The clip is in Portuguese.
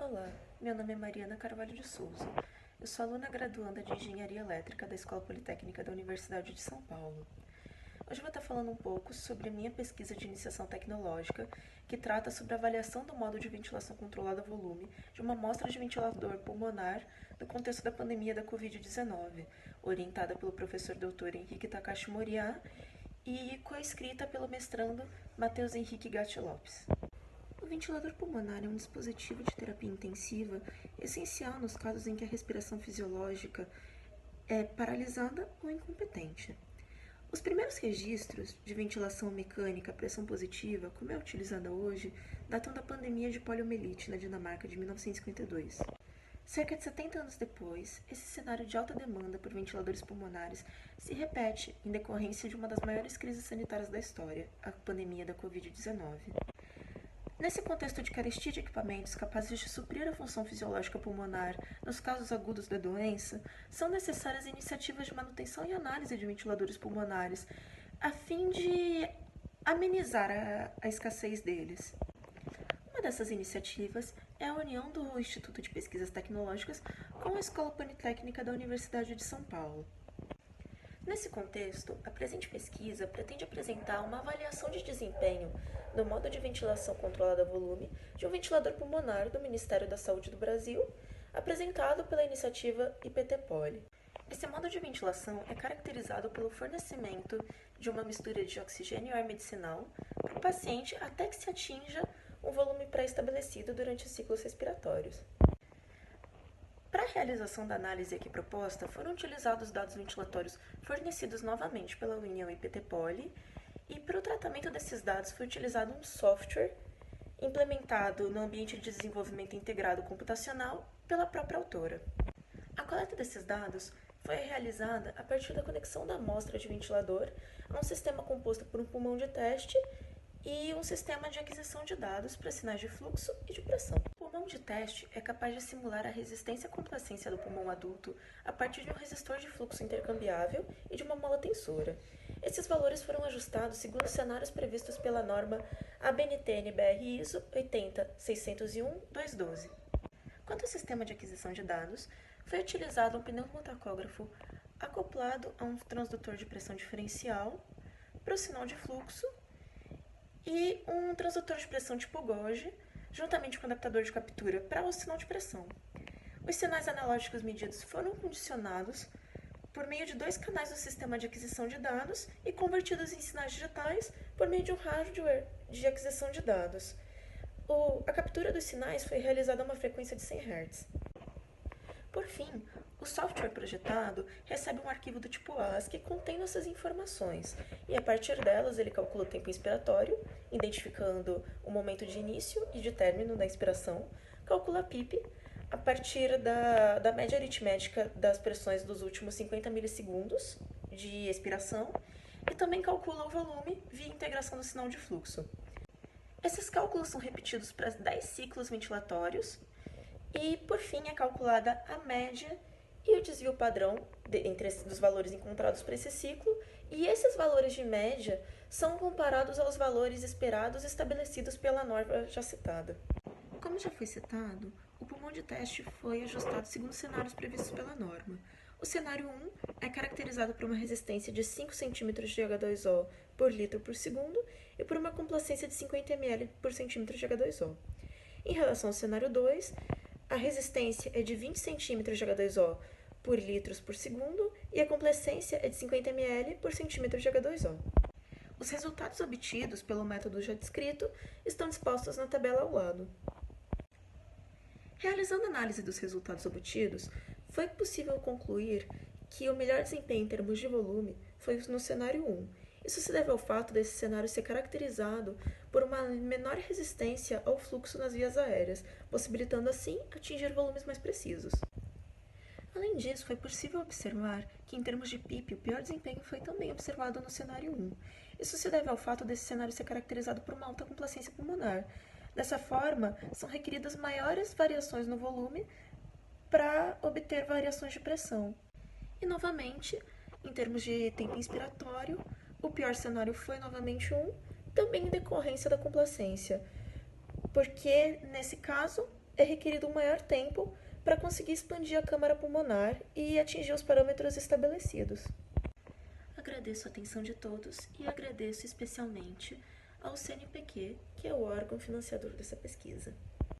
Olá, meu nome é Mariana Carvalho de Souza. Eu sou aluna graduanda de Engenharia Elétrica da Escola Politécnica da Universidade de São Paulo. Hoje eu vou estar falando um pouco sobre a minha pesquisa de iniciação tecnológica, que trata sobre a avaliação do modo de ventilação controlada a volume de uma amostra de ventilador pulmonar no contexto da pandemia da Covid-19, orientada pelo professor Dr. Henrique Takashi Moriá e coescrita pelo mestrando Matheus Henrique Gatti Lopes. O ventilador pulmonar é um dispositivo de terapia intensiva essencial nos casos em que a respiração fisiológica é paralisada ou incompetente. Os primeiros registros de ventilação mecânica a pressão positiva, como é utilizada hoje, datam da pandemia de poliomielite na Dinamarca de 1952. Cerca de 70 anos depois, esse cenário de alta demanda por ventiladores pulmonares se repete em decorrência de uma das maiores crises sanitárias da história, a pandemia da Covid-19. Nesse contexto de carestia de equipamentos capazes de suprir a função fisiológica pulmonar nos casos agudos da doença, são necessárias iniciativas de manutenção e análise de ventiladores pulmonares, a fim de amenizar a escassez deles. Uma dessas iniciativas é a união do Instituto de Pesquisas Tecnológicas com a Escola Politécnica da Universidade de São Paulo. Nesse contexto, a presente pesquisa pretende apresentar uma avaliação de desempenho no modo de ventilação controlada a volume de um ventilador pulmonar do Ministério da Saúde do Brasil, apresentado pela iniciativa IPT-Poli. Esse modo de ventilação é caracterizado pelo fornecimento de uma mistura de oxigênio e ar medicinal para o paciente até que se atinja um volume pré-estabelecido durante os ciclos respiratórios. Para a realização da análise aqui proposta, foram utilizados dados ventilatórios fornecidos novamente pela União IPT-Poli e para o tratamento desses dados foi utilizado um software implementado no ambiente de desenvolvimento integrado computacional pela própria autora. A coleta desses dados foi realizada a partir da conexão da amostra de ventilador a um sistema composto por um pulmão de teste e um sistema de aquisição de dados para sinais de fluxo e de pressão. O pulmão de teste é capaz de simular a resistência à complacência do pulmão adulto a partir de um resistor de fluxo intercambiável e de uma mola tensora. Esses valores foram ajustados segundo os cenários previstos pela norma ABNT-NBR ISO 80601-212. Quanto ao sistema de aquisição de dados, foi utilizado um pneumatacógrafo acoplado a um transdutor de pressão diferencial para o sinal de fluxo e um transdutor de pressão tipo gauge, juntamente com o adaptador de captura para o sinal de pressão. Os sinais analógicos medidos foram condicionados por meio de dois canais do sistema de aquisição de dados e convertidos em sinais digitais por meio de um hardware de aquisição de dados. A captura dos sinais foi realizada a uma frequência de 100 Hz. Por fim, o software projetado recebe um arquivo do tipo ASCII contendo essas informações, e a partir delas ele calcula o tempo inspiratório, identificando o momento de início e de término da inspiração, calcula a PIP a partir da média aritmética das pressões dos últimos 50 milissegundos de expiração e também calcula o volume via integração do sinal de fluxo. Esses cálculos são repetidos para 10 ciclos ventilatórios e, por fim, é calculada a média e o desvio padrão dos valores encontrados para esse ciclo, e esses valores de média são comparados aos valores esperados estabelecidos pela norma já citada. Como já foi citado, o pulmão de teste foi ajustado segundo os cenários previstos pela norma. O cenário 1 é caracterizado por uma resistência de 5 cm de H2O por litro por segundo e por uma complacência de 50 ml por centímetro de H2O. Em relação ao cenário 2, a resistência é de 20 cm de H2O por litros por segundo e a complacência é de 50 ml por centímetro de H2O. Os resultados obtidos pelo método já descrito estão dispostos na tabela ao lado. Realizando a análise dos resultados obtidos, foi possível concluir que o melhor desempenho em termos de volume foi no cenário 1. Isso se deve ao fato desse cenário ser caracterizado por uma menor resistência ao fluxo nas vias aéreas, possibilitando assim atingir volumes mais precisos. Além disso, foi possível observar que, em termos de PIP, o pior desempenho foi também observado no cenário 1. Isso se deve ao fato desse cenário ser caracterizado por uma alta complacência pulmonar. Dessa forma, são requeridas maiores variações no volume para obter variações de pressão. E, novamente, em termos de tempo inspiratório, o pior cenário foi novamente 1, também em decorrência da complacência, porque, nesse caso, é requerido um maior tempo para conseguir expandir a câmara pulmonar e atingir os parâmetros estabelecidos. Agradeço a atenção de todos e agradeço especialmente ao CNPq, que é o órgão financiador dessa pesquisa.